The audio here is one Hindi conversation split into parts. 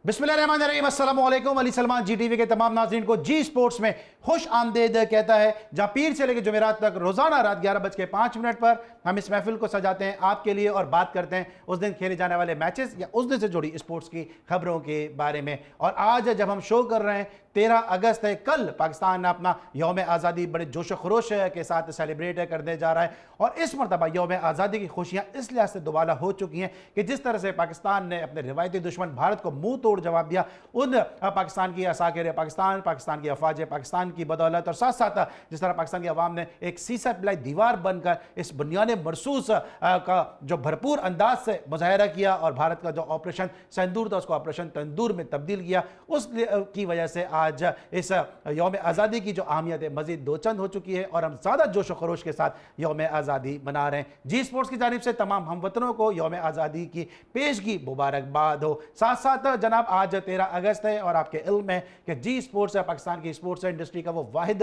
बिस्मिल्लाहिर्रहमानिर्रहीम, अस्सलाम वालेकुम। अली सलमान जी टीवी के तमाम नाज़रीन को जी स्पोर्ट्स में खुश आमदेद कहता है, जहां पीर से लेकर जुमेरात तक रोजाना रात 11:05 पर हम इस महफिल को सजाते हैं आपके लिए और बात करते हैं उस दिन खेले जाने वाले मैचेस या उस दिन से जुड़ी स्पोर्ट्स की खबरों के बारे में। और आज जब हम शो कर रहे हैं 13 अगस्त है, कल पाकिस्तान अपना यौम आज़ादी बड़े जोश खरोश के साथ सेलिब्रेट करने जा रहा है। और इस मरतबा यौम आज़ादी की खुशियाँ इस लिहाज से दोबारा हो चुकी हैं कि जिस तरह से पाकिस्तान ने अपने रिवायती दुश्मन भारत को मुंह तोड़ जवाब दिया, उन पाकिस्तान की असाकिर पाकिस्तान की अफवाज पाकिस्तान की बदौलत और साथ साथ जिस तरह पाकिस्तान की अवाम ने एक सीसा पिलाई दीवार बनकर इस बुनियाद मरसूस का जो भरपूर अंदाज से मुजाहरा किया और भारत का जो ऑपरेशन सिंदूर था उसको ऑपरेशन तंदूर में तब्दील किया, उसकी वजह से आज इस यौम आज़ादी की जो अहमियत है मजीद दो चंद हो चुकी है और हम ज़्यादा जोश खरोश के साथ यौम आज़ादी मना रहे हैं। जी स्पोर्ट्स की जानिब से तमाम हमवतनों को यौम आज़ादी की पेशगी मुबारकबाद हो। साथ साथ जनाब आज 13 अगस्त है और आपके इल्म है कि जी स्पोर्ट्स पाकिस्तान की स्पोर्ट्स इंडस्ट्री का वो वाहिद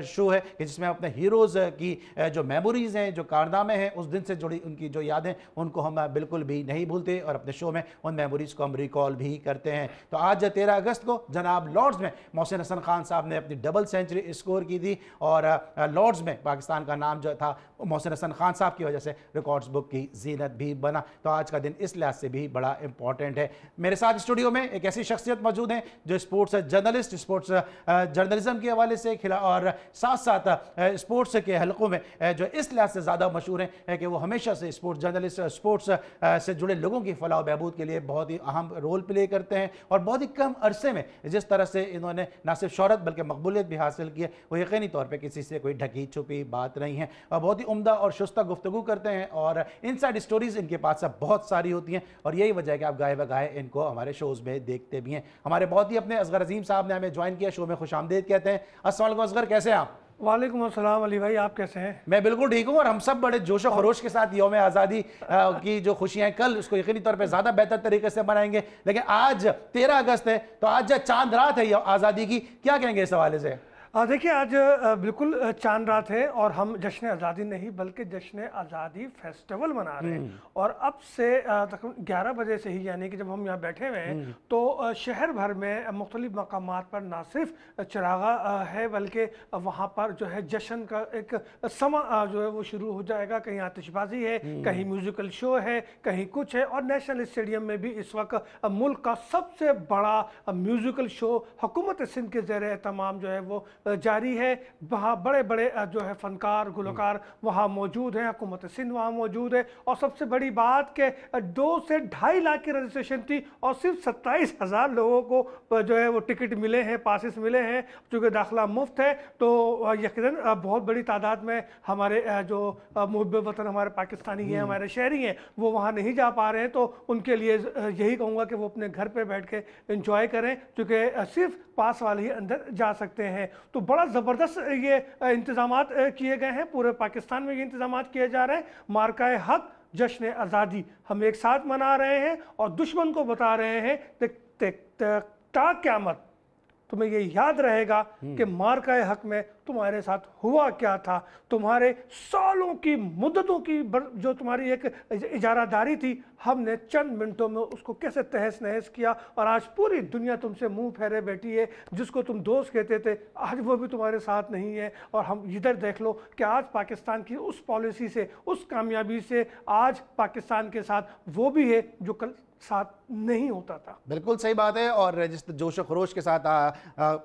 शो है कि जिसमें अपने हीरोज़ की जो मेमोरीज़ हैं, जो कारनामे हैं, उस दिन से जुड़ी उनकी जो यादें, उनको हम बिल्कुल भी नहीं भूलते और अपने शो में उन मेमोरीज़ को हम रिकॉल भी करते हैं। तो आज 13 अगस्त को जनाब लॉर्ड्स में मोहसिन हसन खान साहब ने अपनी डबल सेंचुरी स्कोर की थी और लॉर्ड्स में पाकिस्तान का नाम जो था मोहसिन हसन खान साहब की वजह से रिकॉर्ड्स बुक की जीनत भी बना। तो आज का दिन इस लिहाज से भी बड़ा इंपॉर्टेंट है। मेरे साथ स्टूडियो में एक ऐसी शख्सियत मौजूद है जो स्पोर्ट्स जर्नलिस्ट, स्पोर्ट्स जर्नलिज्म के हवाले से खिला और साथ साथ स्पोर्ट्स के हलकों में जो इस लिहाज से ज़्यादा मशहूर है कि वो हमेशा से स्पोर्ट्स जर्नलिस्ट, स्पोर्ट्स से जुड़े लोगों की फलाह बहबूद के लिए बहुत ही अहम रोल प्ले करते हैं और बहुत ही कम अरसे में जिस तरह से इन्होंने ना सिर्फ शोहरत बल्कि मकबूलियत भी हासिल की है, वो यकीनी तौर पर किसी से कोई ढकी छुपी बात नहीं है और बहुत ही उम्दा और शुस्ता गुफ्तगू करते हैं और इनसाइड स्टोरीज इनके पास सब बहुत सारी होती हैं और यही वजह है कि आप गाए बगाए इनको हमारे शोज़ में देखते भी हैं। हमारे बहुत ही अपने असगर अजीम साहब ने हमें ज्वाइन किया, शो में खुशामदीद कहते हैं। अस्सलाम वालेकुम असगर, कैसे हैं आप? वालेकुम अस्सलाम अली भाई, आप कैसे हैं? मैं बिल्कुल ठीक हूँ और हम सब बड़े जोश खरोश के साथ यौम आज़ादी की जो खुशियाँ हैं कल उसको यकीनी तौर पे ज़्यादा बेहतर तरीके से मनाएंगे। लेकिन आज 13 अगस्त है तो आज चांद रात है आज़ादी की, क्या कहेंगे इस हवाले से? देखिए आज बिल्कुल चांद रात है और हम जश्न आज़ादी नहीं बल्कि जश्न आज़ादी फेस्टिवल मना रहे हैं। और अब से तकरीबन 11 बजे से ही, यानी कि जब हम यहाँ बैठे हुए हैं तो शहर भर में मुख्तलिफ मकामात पर ना सिर्फ चिरागा है बल्कि वहाँ पर जो है जश्न का एक समा जो है वो शुरू हो जाएगा। कहीं आतिशबाजी है, कहीं म्यूज़िकल शो है, कहीं कुछ है। और नेशनल स्टेडियम में भी इस वक्त मुल्क का सबसे बड़ा म्यूज़िकल शो हुकूमत सिंध के ज़ेर एहतमाम जो है वो जारी है। वहाँ बड़े बड़े जो है फनकार गुलकार वहाँ मौजूद हैं, हुकूमत सिंध वहाँ मौजूद है। और सबसे बड़ी बात कि 2 से 2.5 लाख की रजिस्ट्रेशन थी और सिर्फ 27,000 लोगों को जो है वो टिकट मिले हैं, पासिस मिले हैं। चूँकि दाखिला मुफ्त है तो यकीनन बहुत बड़ी तादाद में हमारे जो मुहब्ब वतन हमारे पाकिस्तानी हैं, हमारे शहरी हैं, वो वहाँ नहीं जा पा रहे हैं। तो उनके लिए यही कहूँगा कि वो अपने घर पर बैठ के इंजॉय करें, चूँकि सिर्फ पास वाले ही अंदर जा सकते हैं। तो बड़ा ज़बरदस्त ये इंतज़ामात किए गए हैं, पूरे पाकिस्तान में ये इंतज़ामात किए जा रहे हैं। मार्का हक जश्न आज़ादी हम एक साथ मना रहे हैं और दुश्मन को बता रहे हैं ता क़यामत तुम्हें ये याद रहेगा कि मार्का हक में तुम्हारे साथ हुआ क्या था। तुम्हारे सालों की मुद्दतों की जो तुम्हारी एक इजारादारी थी, हमने चंद मिनटों में उसको कैसे तहस नहस किया और आज पूरी दुनिया तुमसे मुंह फेरे बैठी है। जिसको तुम दोस्त कहते थे आज वो भी तुम्हारे साथ नहीं है। और हम इधर देख लो कि आज पाकिस्तान की उस पॉलिसी से, उस कामयाबी से आज पाकिस्तान के साथ वो भी है जो कल साथ नहीं होता था। बिल्कुल सही बात है। और जिस जोश खरोश के साथ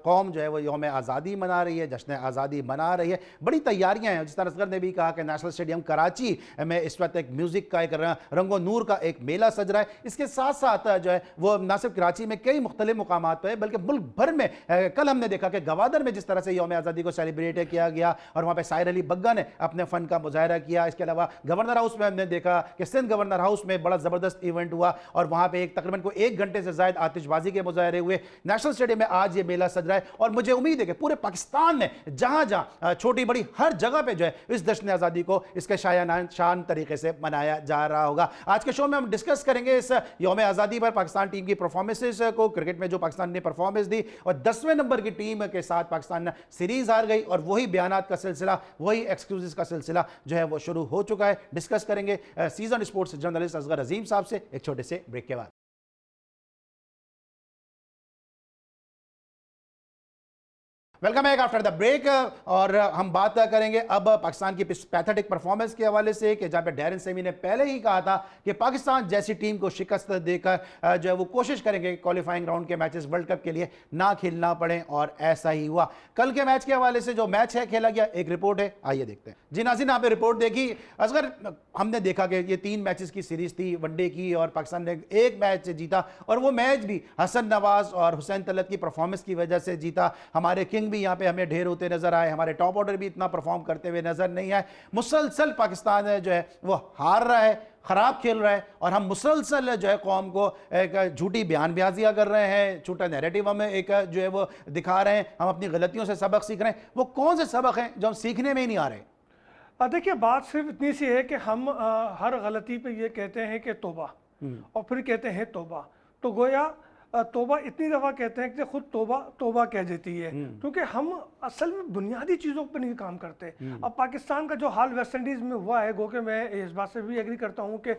कौम जो है वो यौम आज़ादी मना रही है, जश्न आज़ादी मना रही है, बड़ी तैयारियां हैं। जिस तरह असगर ने भी कहा कि नेशनल स्टेडियम कराची में इस वक्त एक म्यूज़िक का एक रंगो नूर का एक मेला सज रहा है। इसके साथ साथ जो है वो न सिर्फ कराची में कई मुख्तलिफ मुकामात पर है बल्कि मुल्क भर में। कल हमने देखा कि गवादर में जिस तरह से यौम आज़ादी को सेलिब्रेट किया गया और वहाँ पर साहिर अली बग्गा ने अपने फ़न का मुजाहरा किया। इसके अलावा गवर्नर हाउस में हमने देखा कि सिंध गवर्नर हाउस में बड़ा ज़बरदस्त इवेंट हुआ और वहाँ पर तकरीबन को 1 घंटे से ज़ायद आतिशबाजी के मुजाहरे हुए। नेशनल स्टेडियम में आज ये मेला सज रहा है और मुझे उम्मीद है कि पूरे पाकिस्तान में जहां जहां छोटी बड़ी हर जगह पे जो है इस जश्न आज़ादी को इसके शान तरीके से मनाया जा रहा होगा। आज के शो में हम डिस्कस करेंगे इस यौम आज़ादी पर पाकिस्तान टीम की परफॉर्मेंसेस को, क्रिकेट में जो पाकिस्तान ने परफॉर्मेंस दी और 10वें नंबर की टीम के साथ पाकिस्तान सीरीज हार गई और वही बयानात का सिलसिला, वही एक्सक्यूजेस का सिलसिला जो है वो शुरू हो चुका है। डिस्कस करेंगे season sports journalist Asghar Azeem साहब से एक छोटे से ब्रेक के बाद। Welcome back after the break. और हम बात करेंगे अब पाकिस्तान की पैथेटिक परफॉर्मेंस के हवाले से कि जहां पे डैरन सेमी ने पहले ही कहा था कि पाकिस्तान जैसी टीम को शिकस्त देकर जो है वो कोशिश करेंगे क्वालिफाइंग राउंड के मैचेस वर्ल्ड कप के लिए ना खेलना पड़े, और ऐसा ही हुआ। कल के मैच के हवाले से जो मैच है खेला गया, एक रिपोर्ट है, आइए देखते हैं। जी नाज़रीन, यहाँ पे रिपोर्ट देखी। असगर, हमने देखा कि ये 3 मैचेस की सीरीज थी वनडे की, और पाकिस्तान ने एक मैच जीता, और वो मैच भी हसन नवाज और हुसैन तलत की परफॉर्मेंस की वजह से जीता। हमारे किंग भी यहाँ पे हमें ढेर होते नजर आए, हमारे टॉप ऑर्डर भी इतना परफॉर्म करते हुए नजर नहीं आए। मुसलसल पाकिस्तान जो है वो हार रहा है, खराब खेल रहा है, और हम मुसलसल जो है कौम को एक झूठी बयानबाजियां कर रहे हैं, झूठा नैरेटिव हमें एक जो है वो दिखा रहे हैं। हम अपनी गलतियों से सबक सीख रहे हैं। वो कौन से सबक हैं जो हम सीखने में ही नहीं आ रहे? देखिए, बात सिर्फ इतनी सी है कि हम हर गलती पे ये कहते हैं कि तौबा, और फिर कहते हैं तौबा। तो गोया तौबा इतनी दफ़ा कहते हैं कि खुद तौबा तौबा कह देती है, क्योंकि हम असल में बुनियादी चीज़ों पर नहीं काम करते। अब पाकिस्तान का जो हाल वेस्ट इंडीज़ में हुआ है, गो कि मैं इस बात से भी एग्री करता हूँ कि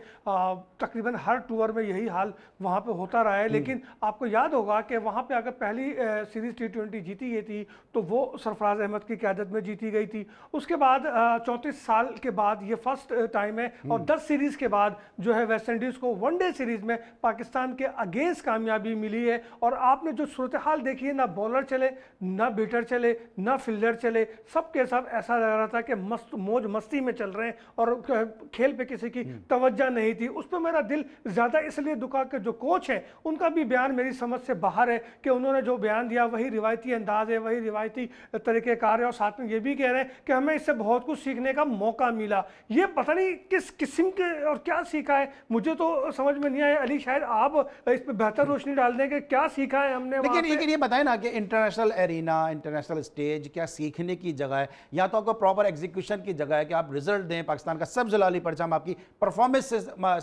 तकरीबन हर टूर में यही हाल वहाँ पे होता रहा है। लेकिन आपको याद होगा कि वहाँ पे अगर पहली सीरीज़ T20 जीती गई थी तो वो सरफराज अहमद की क़यादत में जीती गई थी। उसके बाद 34 साल के बाद ये फर्स्ट टाइम है, और 10 सीरीज़ के बाद जो है वेस्ट इंडीज़ को वनडे सीरीज़ में पाकिस्तान के अगेंस्ट कामयाबी मिली है। और आपने जो सूरत हाल देखी है, ना बॉलर चले, ना बैटर चले, ना फील्डर चले, सब के सब ऐसा लग रहा था कि मस्त मौज मस्ती में चल रहे हैं, और खेल पे किसी की तवज्जो नहीं थी। उस पर मेरा दिल ज़्यादा इसलिए दुखा कि जो कोच हैं उनका भी बयान मेरी समझ से बाहर है, कि उन्होंने जो बयान दिया वही रिवायती अंदाज है, वही रिवायती तरीक़ेकार है, और साथ में ये भी कह रहे हैं कि हमें इससे बहुत कुछ सीखने का मौका मिला। ये पता नहीं किस किस्म के और क्या सीखा है, मुझे तो समझ में नहीं आया। अली, शायद आप इस पर बेहतर रोशनी डाल दें कि क्या सीखा है हमने। लेकिन ये बताएं ना कि इंटरनेशनल एरिना, इंटरनेशनल स्टेज क्या सीखने की जगह है, या तो आपको प्रॉपर एग्जीक्यूशन की जगह है कि आप रिजल्ट दें। पाकिस्तान का सब जलाली परचम आपकी परफॉर्मेंस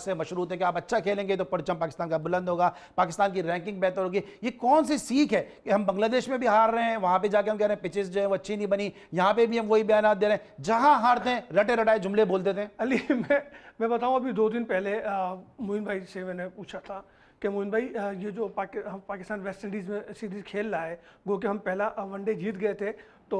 से मशरूत है कि आप अच्छा खेलेंगे तो परचम पाकिस्तान का बुलंद होगा, पाकिस्तान की रैंकिंग बेहतर होगी। ये कौन सी सीख है कि हम बांग्लादेश में भी हार रहे हैं, वहां पे जाके हम कह रहे हैं पिचेस जो है वो अच्छी नहीं बनी, यहाँ पे भी हम वही बयान दे रहे हैं, जहां हारते हैं रटे रटाए जुमले बोल देते हैं। अली, मैं बताऊं, अभी 2 दिन पहले मोइन भाई से मैंने पूछा था कि मोइन भाई, ये जो पाकिस्तान वेस्ट इंडीज़ में सीरीज़ खेल रहा है, गो कि हम पहला वनडे जीत गए थे, तो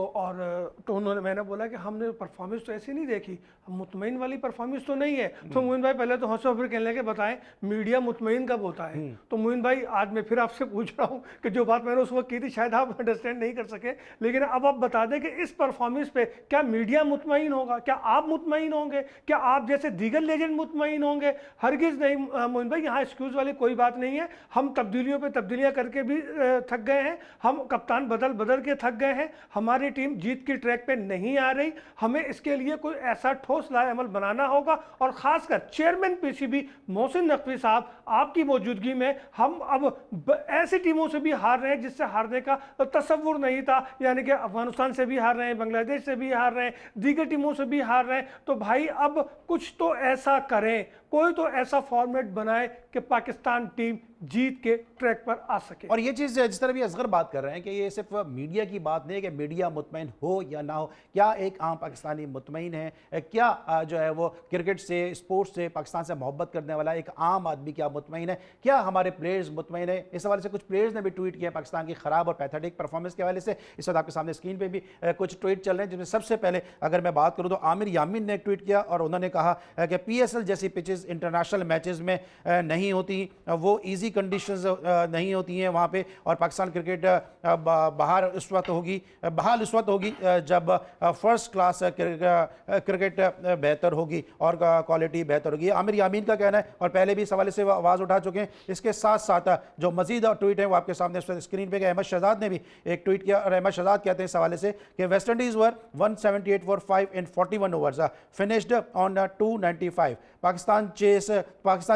उन्होंने, मैंने बोला कि हमने परफॉर्मेंस तो ऐसी नहीं देखी, हम मुतमईन वाली परफॉर्मेंस तो नहीं है। तो मोइन भाई पहले तो हंसो फिर कहने लगे, बताएं मीडिया मुतमईन कब होता है? तो मोइन भाई, आज मैं फिर आपसे पूछ रहा हूँ कि जो बात मैंने उस वक्त की थी शायद आप अंडरस्टैंड नहीं कर सके, लेकिन अब आप बता दें कि इस परफॉर्मेंस पे क्या मीडिया मुतमईन होगा, क्या आप मुतमईन होंगे, क्या आप जैसे दीगर लेजेंड मुतमईन होंगे? हरगिज़ नहीं मोइन भाई, यहाँ एक्सक्यूज़ वाली कोई बात नहीं है। हम तब्दीलियों पर तब्दीलियाँ करके भी थक गए हैं, हम कप्तान बदल बदल के थक गए हैं, हमारी टीम जीत की ट्रैक पे नहीं आ रही। हमें इसके लिए कोई ऐसा ठोस लाएअमल बनाना होगा, और खासकर चेयरमैन पीसीबी मोहसिन नकवी साहब, आपकी मौजूदगी में हम अब ऐसी टीमों से भी हार रहे हैं जिससे हारने का तसव्वुर नहीं था, यानी कि अफगानिस्तान से भी हार रहे हैं, बांग्लादेश से भी हार रहे हैं, दीगर टीमों से भी हार रहे हैं। तो भाई, अब कुछ तो ऐसा करें, कोई तो ऐसा फॉर्मेट बनाए कि पाकिस्तान टीम जीत के ट्रैक पर आ सके। और ये चीज़ जिस तरह भी असगर बात कर रहे हैं कि ये सिर्फ मीडिया की बात नहीं है कि मीडिया मुतमईन हो या ना हो, क्या एक आम पाकिस्तानी मुतमईन है? क्या जो है वो क्रिकेट से, स्पोर्ट्स से, पाकिस्तान से मोहब्बत करने वाला एक आम आदमी क्या मुतमईन है? क्या हमारे प्लेयर्स मुतमईन है? इस हवाले से कुछ प्लेयर्स ने भी ट्वीट किया पाकिस्तान की खराब और पैथेटिक परफॉर्मेंस के हवाले से। इस वक्त आपके सामने स्क्रीन पर भी कुछ ट्वीट चल रहे हैं, जिसमें सबसे पहले अगर मैं बात करूँ तो आमिर यामीन ने एक ट्वीट किया, और उन्होंने कहा कि PSL जैसी पिचेस इंटरनेशनल मैचेस में नहीं होती, वो ईजी कंडीशंस नहीं होती हैं वहाँ पे, और पाकिस्तान क्रिकेट बहाल उस वक्त होगी जब फर्स्ट क्लास क्रिकेट बेहतर होगी और क्वालिटी बेहतर होगी। आमिर यामीन का कहना है, और पहले भी इस हवाले से आवाज़ उठा चुके हैं। इसके साथ साथ जो मजीद ट्वीट है वो आपके सामने स्क्रीन पे, अहमद शहजाद ने भी एक ट्वीट किया, और अहमद शहजाद कहते हैं इस हवाले से कि West Indies were 178 for 5 in 41 overs, finished on 295. Pakistan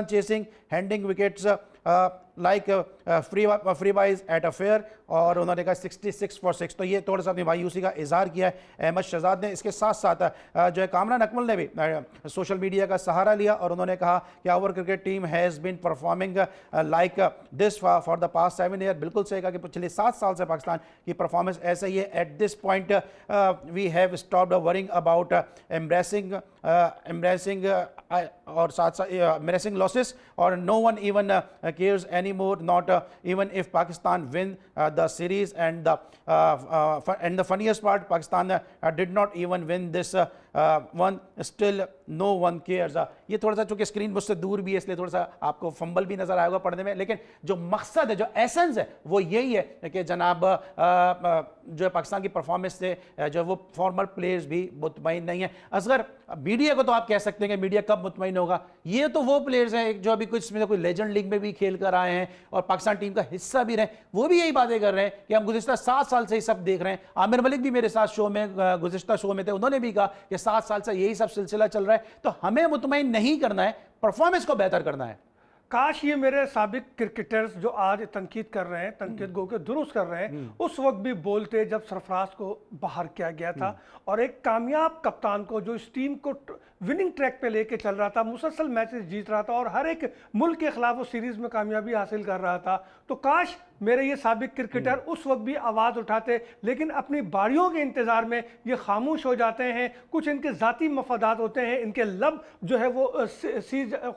chasing, handing wickets like free buys at a fair, और उन्होंने कहा 66 for 6। तो ये थोड़ा सा अपनी मायूसी का इजहार किया है अहमद शहजाद ने। इसके साथ साथ जो है कामरान अकमल ने भी सोशल मीडिया का सहारा लिया, और उन्होंने कहा कि our cricket team has been performing like this for the past 7 years। बिल्कुल सही कहा कि पिछले 7 साल से पाकिस्तान की परफॉर्मेंस ऐसा ही है। At this point we have stopped worrying about embracing और साथ साथ एम्ब्रेसिंग लॉसेस, और no one even cares anymore, not even if Pakistan win the series. And the funniest part, Pakistan did not even win this one, still no one cares. ये थोड़ा सा चूंकि स्क्रीन मुझसे दूर भी है इसलिए थोड़ा सा आपको फंबल भी नजर आएगा पढ़ने में, लेकिन जो मकसद है, जो एसेंस है, वो यही है कि जनाब जो पाकिस्तान की परफॉर्मेंस से जो वो फॉर्मर प्लेयर्स भी मुतमईन नहीं है। असगर मीडिया को तो आप कह सकते हैं कि मीडिया कब मुतमईन होगा, ये तो वो प्लेयर्स हैं जो अभी कुछ कोई लेजेंड लीग में भी खेल कर आए हैं और पाकिस्तान टीम का हिस्सा भी रहे, वो भी यही बातें कर रहे हैं कि हम गुज़िश्ता 7 साल से ही सब देख रहे हैं। आमिर मलिक भी मेरे साथ शो में गुज़िश्ता शो में थे, उन्होंने भी कहा कि 7 साल से यही सब सिलसिला चल रहा है। तो हमें मुतमईन नहीं करना है, परफॉर्मेंस को बेहतर करना है। काश ये मेरे साबिक क्रिकेटर्स जो आज तनकीद कर रहे हैं, तनकीद गो के दुरुस्त कर रहे हैं, उस वक्त भी बोलते जब सरफराज को बाहर किया गया था और एक कामयाब कप्तान को जो इस टीम को विनिंग ट्रैक पे लेके चल रहा था, मुसलसल मैचेस जीत रहा था और हर एक मुल्क के खिलाफ वो सीरीज में कामयाबी हासिल कर रहा था। तो काश मेरे ये साबिक क्रिकेटर उस वक्त भी आवाज़ उठाते, लेकिन अपनी बारियों के इंतज़ार में ये खामोश हो जाते हैं। कुछ इनके ज़ाती मफादात होते हैं, इनके लब जो है वो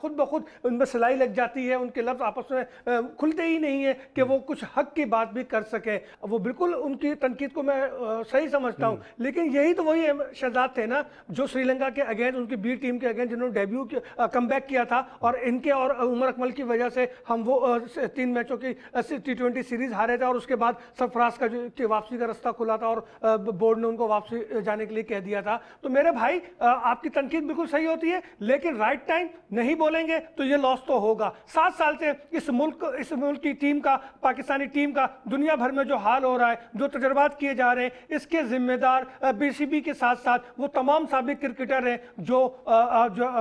खुद ब खुद उनमें सिलाई लग जाती है, उनके लफ्ज़ आपस में खुलते ही नहीं है कि वो कुछ हक की बात भी कर सकें। वो बिल्कुल उनकी तनकीद को मैं सही समझता हूँ, लेकिन यही तो वही शहजाद थे ना जो श्रीलंका के अगेंस्ट, उनकी बी टीम के अगेंस्ट जिन्होंने डेब्यू कमबैक किया था और इनके और उमर अकमल की वजह से हम वो 3 मैचों की T20 सीरीज हारे थे और उसके बाद सरफराज का वापसी का रास्ता खुला था और बोर्ड ने उनको वापसी जाने के लिए कह दिया था। तो मेरे भाई आपकी तनकीद बिल्कुल सही होती है, लेकिन राइट टाइम नहीं बोलेंगे तो ये लॉस तो होगा। 7 साल से इस मुल्क की टीम का, पाकिस्तानी टीम का दुनिया भर में जो हाल हो रहा है, जो तजर्बात किए जा रहे हैं, इसके जिम्मेदार BCB के साथ साथ वो तमाम साबिक क्रिकेटर हैं जो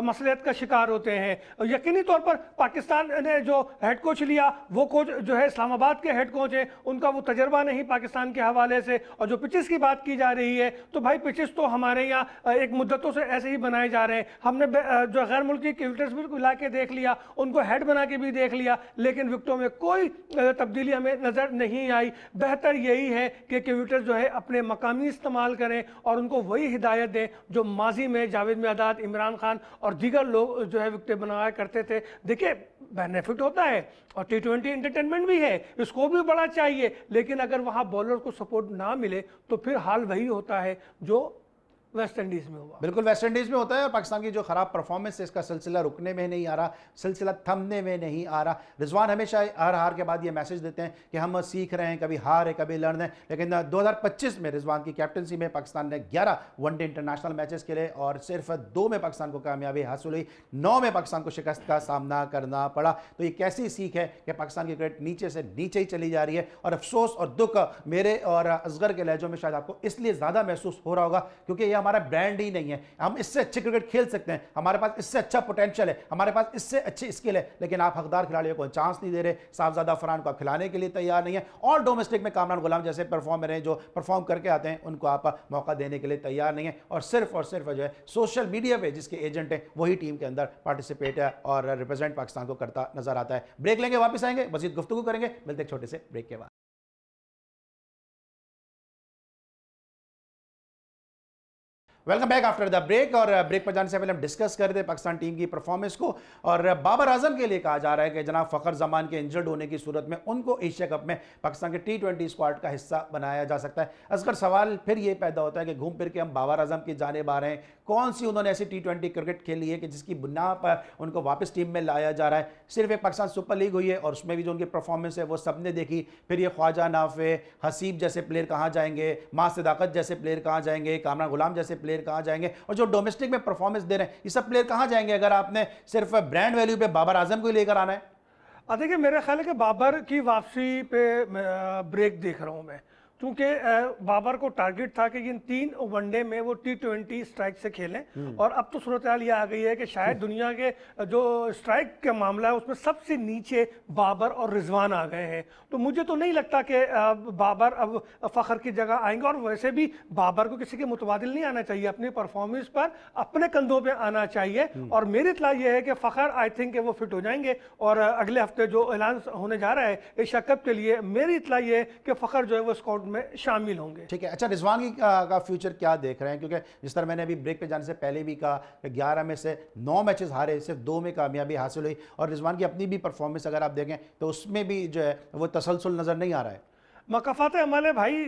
मसलियत का शिकार होते हैं। यकीनी तौर पर पाकिस्तान ने जो हेड कोच लिया, वो कोच जो है इस्लामाबाद के हेड कोच हैं, उनका वो तजर्बा नहीं पाकिस्तान के हवाले से। और जो पिचेस की बात की जा रही है, तो भाई पिचेस तो हमारे यहाँ एक मुद्दतों से ऐसे ही बनाए जा रहे हैं। हमने जो गैर मुल्की क्रिकेटर्स भी ला के देख लिया, उनको हेड बना के भी देख लिया, लेकिन विकेटों में कोई तब्दीली हमें नज़र नहीं आई। बेहतर यही है कि क्रिकेटर्स जो है अपने मकामी इस्तेमाल करें और उनको वही हिदायत दें जो माजी में जावेद मियांदाद, इमरान खान और दीगर लोग जो है विकेट बनाया करते थे। देखिए बेनिफिट होता है और T20 एंटरटेनमेंट भी है, इसको भी बड़ा चाहिए, लेकिन अगर वहाँ बॉलर को सपोर्ट ना मिले तो फिर हाल वही होता है जो वेस्ट इंडीज में हुआ। बिल्कुल वेस्ट इंडीज में होता है और पाकिस्तान की जो खराब परफॉर्मेंस है इसका सिलसिला रुकने में नहीं आ रहा, सिलसिला थमने में नहीं आ रहा। रिजवान हमेशा हर हार के बाद ये मैसेज देते हैं कि हम सीख रहे हैं, कभी हार है कभी लड़ रहे हैं, लेकिन 2025 में रिजवान की कैप्टनसी में पाकिस्तान ने 11 वनडे इंटरनेशनल मैचेस खेले और सिर्फ 2 में पाकिस्तान को कामयाबी हासिल हुई, 9 में पाकिस्तान को शिकस्त का सामना करना पड़ा। तो ये कैसी सीख है कि पाकिस्तान की क्रिकेट नीचे से नीचे ही चली जा रही है। और अफसोस और दुख मेरे और असगर के लहजों में शायद आपको इसलिए ज़्यादा महसूस हो रहा होगा क्योंकि ये हमारा ब्रांड ही नहीं है। हम इससे अच्छे क्रिकेट खेल सकते हैं, हमारे पास इससे अच्छा पोटेंशियल है, हमारे पास इससे अच्छी स्किल है, लेकिन आप हकदार खिलाड़ियों को चांस नहीं दे रहे। साहबजादा फरहान को आप खिलाने के लिए तैयार नहीं है और डोमेस्टिक में कामरान गुलाम जैसे परफॉर्मर हैं जो परफॉर्म करके आते हैं, उनको आप मौका देने के लिए तैयार नहीं है। और सिर्फ जो है सोशल मीडिया पे जिसके एजेंट हैं वही टीम के अंदर पार्टिसिपेट है और रिप्रेजेंट पाकिस्तान को करता नजर आता है। ब्रेक लेंगे, वापस आएंगे, मजीद गुफ्तगू करेंगे, मिलते एक छोटे से ब्रेक के बाद। Welcome back after the break. और ब्रेक पर जाने से पहले हम डिस्कस कर रहे थे पाकिस्तान टीम की परफॉर्मेंस को और बाबर आजम के लिए कहा जा रहा है कि जनाब फ़खर जमान के इंजर्ड होने की सूरत में उनको एशिया कप में पाकिस्तान के T20 स्क्वाड का हिस्सा बनाया जा सकता है। असगर सवाल फिर ये पैदा होता है कि घूम फिर के हम बाबर आजम की जानिब आ रहे हैं, कौन सी उन्होंने ऐसी T20 क्रिकेट खेली है कि जिसकी बुनियाद पर उनको वापस टीम में लाया जा रहा है। सिर्फ एक पाकिस्तान सुपर लीग हुई है और उसमें भी जो उनकी परफॉर्मेंस है वो सबने देखी। फिर ये ख्वाजा नाफे, हसीब जैसे प्लेयर कहाँ जाएंगे, मां सदाकत जैसे प्लेयर कहाँ जाएंगे, कामरान गुलाम जैसे प्लेयर कहाँ जाएंगे और जो डोमेस्टिक में परफॉर्मेंस दे रहे हैं ये सब प्लेयर कहाँ जाएंगे अगर आपने सिर्फ ब्रांड वैल्यू पे बाबर आजम को लेकर आना है। देखिए मेरा ख्याल है कि बाबर की वापसी पे ब्रेक देख रहा हूँ मैं, क्योंकि बाबर को टारगेट था कि इन 3 वनडे में वो T20 स्ट्राइक से खेलें और अब तो सूरत हाल ये आ गई है कि शायद दुनिया के जो स्ट्राइक का मामला है उसमें सबसे नीचे बाबर और रिजवान आ गए हैं। तो मुझे तो नहीं लगता कि बाबर अब फ़खर की जगह आएंगे और वैसे भी बाबर को किसी के मुतबादिल नहीं आना चाहिए, अपनी परफॉर्मेंस पर अपने कंधों पर आना चाहिए। और मेरी इतला ये है कि फ़खर आई थिंक वो फिट हो जाएंगे और अगले हफ्ते जो ऐलान होने जा रहा है एशिया कप के लिए, मेरी इतला ये है कि फ़खर जो है वो स्कॉट स्क्वाड में शामिल होंगे। ठीक है। अच्छा, रिजवान का फ्यूचर क्या देख रहे हैं, क्योंकि जिस तरह मैंने अभी ब्रेक पे जाने से पहले भी कहा कि 11 में से 9 मैचेस हारे, सिर्फ 2 में कामयाबी हासिल हुई, और रिजवान की अपनी भी परफॉर्मेंस अगर आप देखें तो उसमें भी जो है वो तसलसल नज़र नहीं आ रहा है। मकाफात हमारे भाई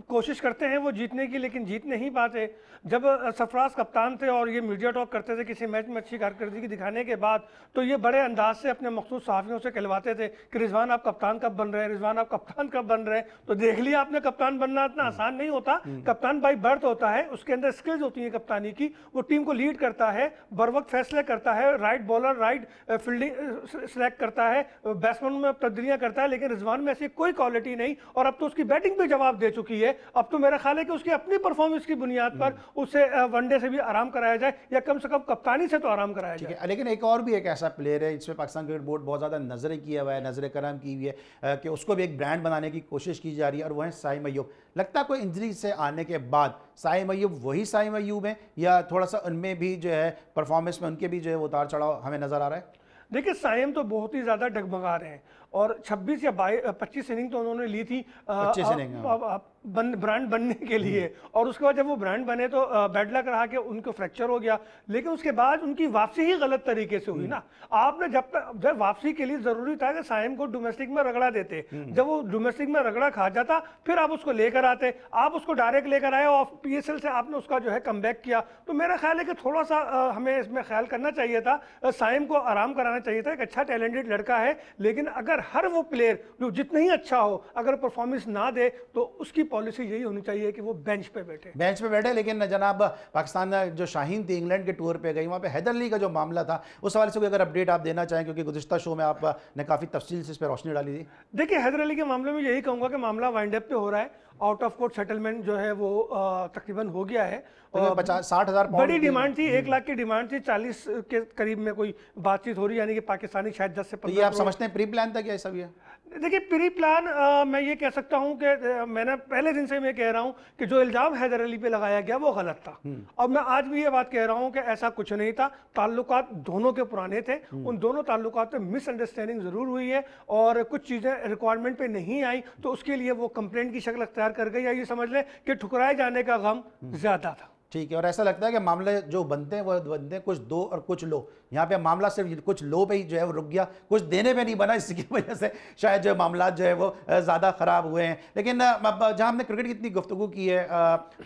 कोशिश करते हैं वो जीतने की, लेकिन जीत नहीं पाते। जब सरफराज कप्तान थे और ये मीडिया टॉक करते थे किसी मैच में अच्छी कारकर्दगी दिखाने के बाद, तो ये बड़े अंदाज से अपने मखसूस सहाफ़ियों से कहलवाते थे कि रिजवान आप कप्तान कब बन रहे हैं, रिजवान आप कप्तान कब बन रहे हैं। तो देख लिया आपने, कप्तान बनना इतना आसान नहीं होता। कप्तान बाई बर्थ होता है, उसके अंदर स्किल्स होती हैं कप्तानी की, वो टीम को लीड करता है, बर वक्त फैसले करता है, right bowler right fielding select करता है, बैट्समैन में तब्दीलियाँ करता है। लेकिन रिजवान में ऐसी कोई क्वालिटी नहीं, और अब तो उसकी बैटिंग पे जवाब दे चुकी है। अब तो मेरा ख्याल है कि उसकी अपनी परफॉर्मेंस की बुनियाद पर उसे वनडे से भी आराम कराया जाए, या कम से कम कप्तानी से तो आराम कराया जाए। ठीक है। लेकिन एक और भी एक ऐसा प्लेयर है जिसमें पाकिस्तान क्रिकेट बोर्ड बहुत ज़्यादा नजरें किया हुआ है, नजर करम की हुई है कि उसको भी एक ब्रांड बनाने की कोशिश की जा रही है, और वो है साइम अय्यूब। लगता है कोई इंजरी से आने के बाद साइम अय्यूब वही साइम अय्यूब है, या थोड़ा सा उनमें भी जो है परफॉर्मेंस में उनके भी जो है उतार चढ़ाव हमें नजर आ रहा है? देखिए, साइम तो बहुत ही ज़्यादा डगमगा रहे हैं, और 26 या 25 इनिंग तो उन्होंने ली थी 25 इनिंग, ब्रांड बनने के लिए। और उसके बाद जब वो ब्रांड बने तो बैड लक रहा कि उनको फ्रैक्चर हो गया, लेकिन उसके बाद उनकी वापसी ही गलत तरीके से हुई ना। आपने जब वापसी के लिए ज़रूरी था कि साइम को डोमेस्टिक में रगड़ा देते, जब वो डोमेस्टिक में रगड़ा खा जाता फिर आप उसको लेकर आते, आप उसको डायरेक्ट लेकर आए और PSL से आपने उसका जो है कमबैक किया। तो मेरा ख्याल है कि थोड़ा सा हमें इसमें ख्याल करना चाहिए था, साइम को आराम कराना चाहिए था। एक अच्छा टैलेंटेड लड़का है, लेकिन अगर हर वो प्लेयर जो जितना ही अच्छा हो अगर परफॉर्मेंस ना दे तो उसकी पॉलिसी यही होनी चाहिए कि वो बेंच पे बैठे। लेकिन जनाब, पाकिस्तान जो शाहीन थी इंग्लैंड के टूर पे गई, वहाँ पे हैदर अली का जो मामला था, उस हवाले से कोई अगर अपडेट आप देना चाहें, क्योंकि गुज़िश्ता शो में आपने काफ़ी तफसील से इस पर रोशनी डाली थी। देखिए, हैदर अली के मामले में यही कहूँगा कि मामला वाइंड अप पे हो रहा है, आउट ऑफ कोर्ट सेटलमेंट जो है वो तकरीबन हो गया है। और 50-60 हज़ार बड़ी डिमांड थी, 1 लाख की डिमांड थी, 40 के करीब में कोई बातचीत हो रही है, यानी कि पाकिस्तानी शायद 10 से 15। तो ये आप समझते हैं प्री प्लान था क्या ये सब? ये देखिए, प्री प्लान मैं ये कह सकता हूँ कि मैंने पहले दिन से मैं कह रहा हूँ कि जो इल्ज़ाम हैदर अली पे लगाया गया वो गलत था, और मैं आज भी ये बात कह रहा हूँ कि ऐसा कुछ नहीं था। ताल्लुकात दोनों के पुराने थे, उन दोनों ताल्लुकात में मिसअंडरस्टैंडिंग ज़रूर हुई है, और कुछ चीज़ें रिक्वायरमेंट पे नहीं आई, तो उसके लिए वो कंप्लेंट की शक्ल अख्तियार कर गई, या ये समझ लें कि ठुकराए जाने का गम ज़्यादा था। ठीक है। और ऐसा लगता है कि मामले जो बनते हैं वो बनते हैं कुछ दो और कुछ लो। यहाँ पे मामला सिर्फ कुछ लो पे ही जो है वो रुक गया, कुछ देने पे नहीं बना, इसकी वजह से शायद जो मामला जो है वो ज़्यादा ख़राब हुए हैं। लेकिन जहाँ हमने क्रिकेट की इतनी गुफ्तगू की है,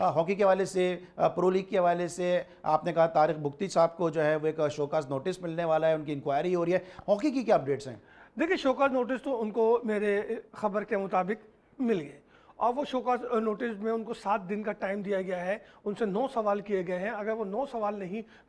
हॉकी के हवाले से, प्रो लीग के हवाले से, आपने कहा तारिक बुख्ती साहब को जो है वो एक शोकाज नोटिस मिलने वाला है, उनकी इंक्वायरी हो रही है। हॉकी की क्या अपडेट्स हैं? देखिए, शोकाज नोटिस तो उनको मेरे खबर के मुताबिक मिल गए, और वो शोकाज नोटिस में उनको 7 दिन का टाइम दिया गया है। उनसे 9 सवाल किए गए हैं। अगर वो 9 सवाल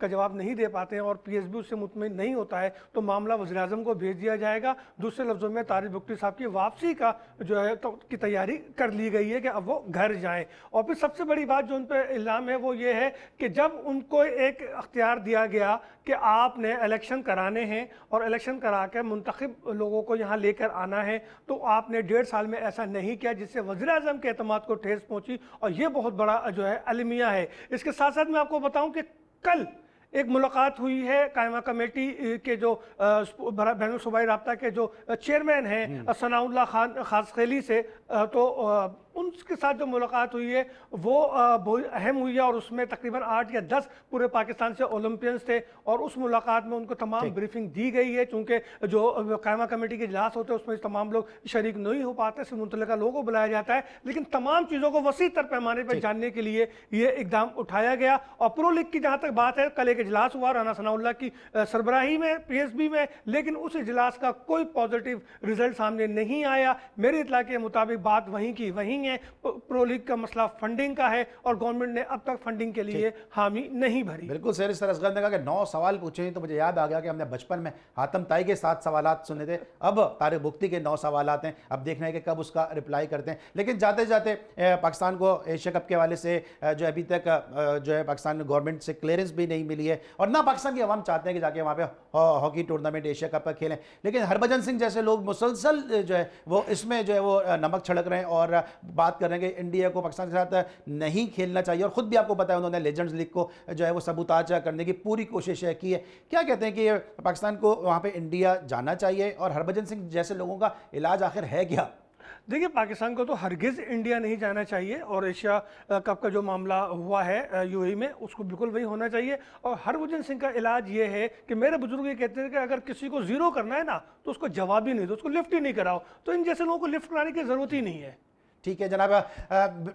का जवाब नहीं दे पाते हैं और PSB उससे मुतमिन नहीं होता है तो मामला वज़ीर-ए-आज़म को भेज दिया जाएगा। दूसरे लफ्ज़ों में तारिक बुख्ती साहब की वापसी का जो है तो की तैयारी कर ली गई है कि अब वो घर जाएँ। और फिर सबसे बड़ी बात जो उन पर इल्ज़ाम है वो ये है कि जब उनको एक अख्तियार दिया गया कि आपने इलेक्शन कराने हैं और इलेक्शन करा के मुंतखब लोगों को यहाँ लेकर आना है, तो आपने 1.5 साल में ऐसा नहीं किया, जिससे वज़ीर-ए-आज़म के एतमाद को ठेस पहुंची, और ये बहुत बड़ा जो है अलमिया है। इसके साथ साथ मैं आपको बताऊं कि कल एक मुलाकात हुई है कायमा कमेटी के जो बैनुल सूबाई राब्ता के जो चेयरमैन हैं सनाउल्लाह खान खासखेली से, तो उनके साथ जो मुलाकात हुई है वो बहुत अहम हुई है, और उसमें तकरीबन 8 या 10 पूरे पाकिस्तान से ओलंपियंस थे, और उस मुलाकात में उनको तमाम ब्रीफिंग दी गई है। चूँकि जो कायमा कमेटी के इजलास होते हैं उसमें तमाम लोग शरीक नहीं हो पाते, सिर्फ मुतल्लिका लोगों को बुलाया जाता है, लेकिन तमाम चीज़ों को वसी तर पैमाने पर जानने के लिए ये इकदाम उठाया गया। और प्रो लीग की जहाँ तक बात है, कल एक इजलास हुआ राना सनाउल्लाह की सरबराही में PSB में, लेकिन उस इजलास का कोई पॉजिटिव रिजल्ट सामने नहीं आया। मेरी इत्तला के मुताबिक बात वहीं की वहीं है। प्रो लीग का मसला फंडिंग का है, और गवर्नमेंट ने अब तक फंडिंग के लिए हामी नहीं भरी। बिल्कुल सर, इस तरह असगर ने कहा कि 9 सवाल पूछे, तो मुझे याद आ गया कि हमने बचपन में हातम ताई के 7 सवालात सुने थे, अब तारिक बुख्ती के 9 सवालात हैं। अब देखना है कि कब उसका रिप्लाई करते हैं। लेकिन जाते जाते पाकिस्तान को एशिया कप के हवाले से जो अभी तक जो है पाकिस्तान गवर्नमेंट से क्लियरेंस भी नहीं मिली है, और ना पाकिस्तान की अवाम चाहते हैं कि जाके वहाँ पे हॉकी टूर्नामेंट एशिया कप खेलें। लेकिन हरभजन सिंह जैसे लोग मुसलसल जो है वो इसमें जो है वो नमक छिड़क रहे हैं और बात कर रहे हैं कि इंडिया को पाकिस्तान के साथ नहीं खेलना चाहिए, और ख़ुद भी आपको पता है उन्होंने लेजेंड्स लीग को जो है वो सबूताज करने की पूरी कोशिश की है। क्या कहते हैं कि पाकिस्तान को वहाँ पे इंडिया जाना चाहिए, और हरभजन सिंह जैसे लोगों का इलाज आखिर है क्या? देखिए, पाकिस्तान को तो हरगिज़ इंडिया नहीं जाना चाहिए, और एशिया कप का जो मामला हुआ है यूएई में, उसको बिल्कुल वही होना चाहिए। और हरभजन सिंह का इलाज ये है कि मेरे बुजुर्ग ये कहते हैं कि अगर किसी को जीरो करना है ना, तो उसको जवाब ही नहीं दो, उसको लिफ्ट ही नहीं कराओ। तो इन जैसे लोगों को लिफ्ट कराने की ज़रूरत ही नहीं है। ठीक है जनाब,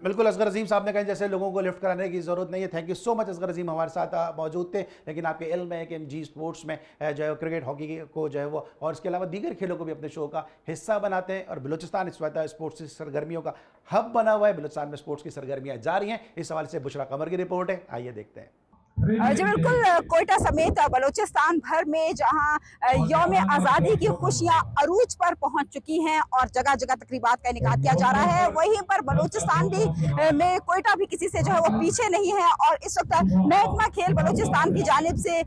बिल्कुल असगर अजीम साहब ने कहा जैसे लोगों को लिफ्ट कराने की ज़रूरत नहीं है। Thank you so much Asghar Azeem, हमारे साथ मौजूद थे। लेकिन आपके इल्म है कि जी स्पोर्ट्स में जो है क्रिकेट, हॉकी को जो है वो और इसके अलावा दीगर खेलों को भी अपने शो का हिस्सा बनाते हैं। और बलूचिस्तान इस वक्त स्पोर्ट्स की सरगर्मियों का हब बना हुआ है। बलूचिस्तान में स्पोर्ट्स की सरगर्मियाँ जारी हैं। इस हवाले से बुशरा कमर की रिपोर्ट है, आइए देखते हैं। जी बिल्कुल, कोयटा समेत बलूचिस्तान भर में जहां यौम आज़ादी की खुशियां अरूज पर पहुंच चुकी हैं और जगह जगह तकरीबात का इनेकाद किया जा रहा है, वहीं पर बलूचिस्तान भी में कोयटा भी किसी से जो है वो पीछे नहीं है। और इस वक्त महकमा खेल बलूचिस्तान की जानिब से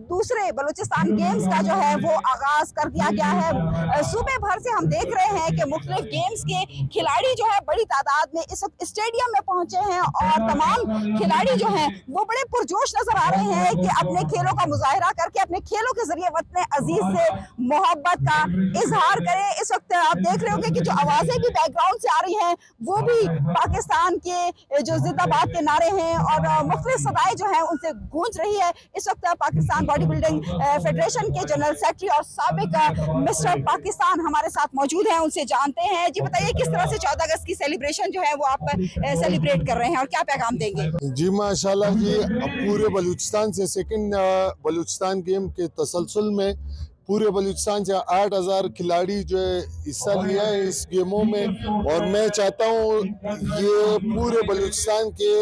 दूसरे बलूचिस्तान गेम्स का जो है वो आगाज कर दिया गया है। सूबे भर से हम देख रहे हैं कि मुख्तलिफ गेम्स के खिलाड़ी जो है बड़ी तादाद में इस वक्त स्टेडियम में पहुंचे हैं, और तमाम खिलाड़ी जो हैं वो बड़े पुरजोश नजर आ रहे हैं कि अपने खेलों का मुजाहिरा करके अपने खेलों के जरिए वतन अजीज से मोहब्बत का इजहार करें। इस वक्त आप देख रहे होंगे कि जो आवाजें भी बैकग्राउंड से आ रही हैं वो भी पाकिस्तान के जो जिंदाबाद के नारे हैं और मुख्तलिफ सदाएं जो हैं उनसे गूंज रही है। इस वक्त पाकिस्तान बॉडी बिल्डिंग फेडरेशन के जनरल सेक्रेटरी और साबिक मिस्टर पाकिस्तान हमारे साथ मौजूद हैं, उनसे जानते हैं। जी बताइए, किस तरह से 14 अगस्त की सेलिब्रेशन जो है वो आप सेलिब्रेट कर रहे हैं और क्या पैगाम देंगे? जी माशाल्लाह जी, अब पूरे बलूचिस्तान से सेकंड बलूचिस्तान गेम के तसलसल में पूरे बलूचिस्तान से 8000 खिलाड़ी जो है हिस्सा लिया है इस गेमों में। और मैं चाहता हूँ ये पूरे बलूचिस्तान के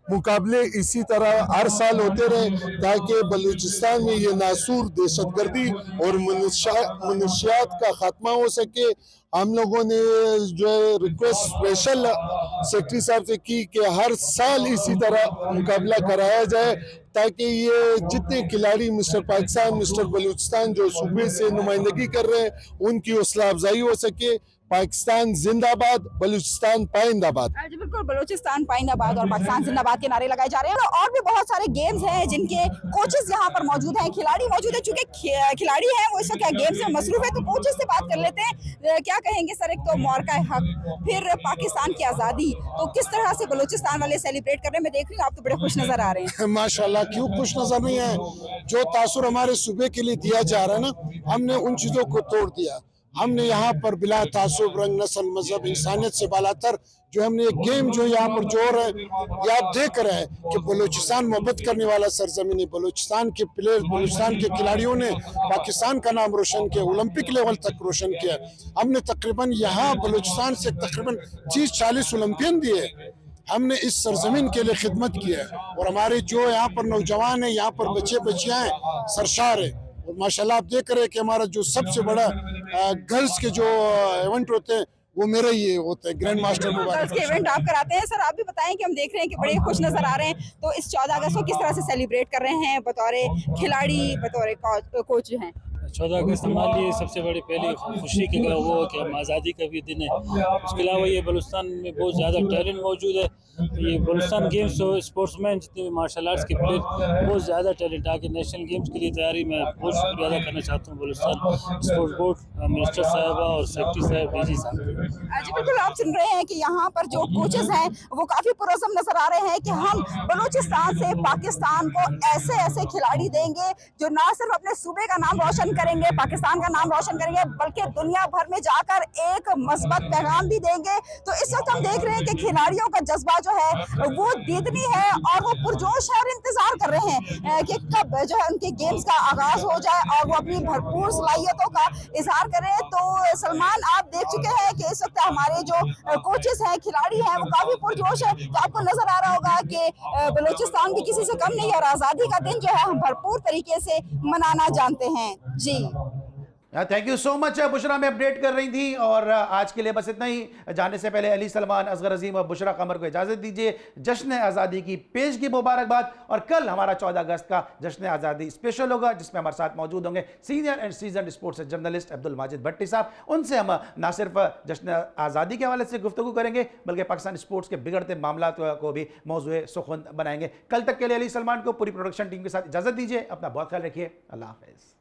मुकाबले इसी तरह हर साल होते रहे, ताकि बलूचिस्तान में ये नासूर दहशतगर्दी और मनुष्यात का खात्मा हो सके। हम लोगों ने जो है रिक्वेस्ट स्पेशल सेक्रेटरी साहब से की कि हर साल इसी तरह मुकाबला कराया जाए, ताकि ये जितने खिलाड़ी मिस्टर पाकिस्तान, मिस्टर बलूचिस्तान जो सूबे से नुमाइंदगी कर रहे हैं, उनकी हौसला अफजाई हो सके। पाकिस्तान जिंदाबाद, बलूचिस्तान पाइंदाबाद। जी बिल्कुल, बलूचिस्तान पाइंदाबाद और पाकिस्तान जिंदाबाद के नारे लगाए जा रहे हैं। और भी बहुत सारे गेम्स हैं जिनके कोचेस यहाँ पर मौजूद हैं, खिलाड़ी मौजूद है। चूंकि खिलाड़ी हैं वो इस वक्त गेम्स में मसरूफ है, तो कोचेस से बात कर लेते हैं। क्या कहेंगे सर? एक तो मौका हक, फिर पाकिस्तान की आज़ादी, तो किस तरह से बलूचिस्तान वाले सेलिब्रेट कर रहे हैं? मैं देख रही हूँ आप तो बड़े खुश नजर आ रहे हैं। माशाल्लाह, क्यों खुश नजर नहीं है? जो तासुर हमारे सूबे के लिए दिया जा रहा है ना, हमने उन चीजों को तोड़ दिया। हमने यहाँ पर बिला तासुब, रंग, नस्ल, मजहब, इंसानियत से बालातर जो हमने एक गेम जो यहाँ पर जोर है, ये आप देख रहे हैं कि बलूचिस्तान मोहब्बत करने वाला सरजमीन है। बलूचिस्तान के प्लेयर, बलूचिस्तान के खिलाड़ियों ने पाकिस्तान का नाम रोशन किया, ओलंपिक लेवल तक रोशन किया। हमने तकरीबन यहाँ बलूचिस्तान से तकरीबन 30-40 ओलंपियन दिए। हमने इस सरजमीन के लिए खिदमत की है, और हमारे जो यहाँ पर नौजवान है, यहाँ पर बच्चे बच्चियाँ हैं, सरशार है। और माशाल्लाह आप देख रहे हैं कि हमारा जो सबसे बड़ा गर्ल्स के जो इवेंट होते हैं वो मेरा ही होता है, ग्रैंड मास्टर गर्ल्स के इवेंट आप कराते हैं। सर आप भी बताएं कि हम देख रहे हैं कि बड़े खुश नजर आ रहे हैं, तो इस 14 अगस्त को किस तरह से सेलिब्रेट कर रहे हैं बतौर खिलाड़ी, बतौर कोच जो हैं? 14 अगस्त हमारे लिए सबसे बड़ी पहली खुशी की वो है कि हम आज़ादी का भी दिन है। उसके अलावा ये बलूचिस्तान में बहुत ज़्यादा टैलेंट मौजूद है। ये बलूचिस्तान गेम्स स्पोर्ट्समैन जितने भी मार्शल आर्ट्स के प्लेयर, बहुत ज़्यादा टैलेंट आके नेशनल गेम्स के लिए तैयारी में बहुत शुक्रिया अदा करना चाहता हूँ बलूचिस्तान स्पोर्ट्स बोर्ड, मिनिस्टर साहबा और सेक्रेटरी साहब, डीजी साहब। जी बिल्कुल, आप सुन रहे हैं कि यहाँ पर जो कोचेस हैं वो काफ़ी पुरज़म नजर आ रहे हैं कि हम बलूचिस्तान से पाकिस्तान को ऐसे ऐसे खिलाड़ी देंगे जो ना सिर्फ अपने सूबे का नाम रोशन करेंगे, पाकिस्तान का नाम रोशन करेंगे, बल्कि दुनिया भर में जाकर एक मस्बत पैगाम भी देंगे। तो इस वक्त हम देख रहे हैं कि खिलाड़ियों का जज्बा जो है वो दीदनी है और वो पुरजोश है और इंतजार कर रहे हैं कि कब जो है उनके गेम्स का आगाज हो जाए और वो अपनी भरपूर सलाहियतों का इजहार करें। तो सलमान, आप देख चुके हैं कि इस वक्त हमारे जो कोचेस हैं, खिलाड़ी हैं, वो काफी पुरजोश है। तो आपको नजर आ रहा होगा कि बलूचिस्तान भी किसी से कम नहीं है और आज़ादी का दिन जो है हम भरपूर तरीके से मनाना जानते हैं। जी thank you so much. Bushra में अपडेट कर रही थी और आज के लिए बस इतना ही। जाने से पहले अली सलमान, असगर अजीम और बुशरा कमर को इजाज़त दीजिए। जश्न आज़ादी की पेशगी मुबारकबाद। और कल हमारा 14 अगस्त का जश्न आज़ादी स्पेशल होगा, जिसमें हमारे साथ मौजूद होंगे senior and seasoned sports journalist Abdul Majid Bhatti sahab. उनसे हम ना सिर्फ जश्न आज़ादी के हवाले से गुफ्तगू करेंगे, बल्कि पाकिस्तान स्पोर्ट्स के बिगड़ते मामला को भी मौजूद सुखुन बनाएंगे। कल तक के लिए अली सलमान को पूरी प्रोडक्शन टीम के साथ इजाज़त दीजिए। अपना बहुत ख्याल रखिए। अल्लाह हाफ़िज़।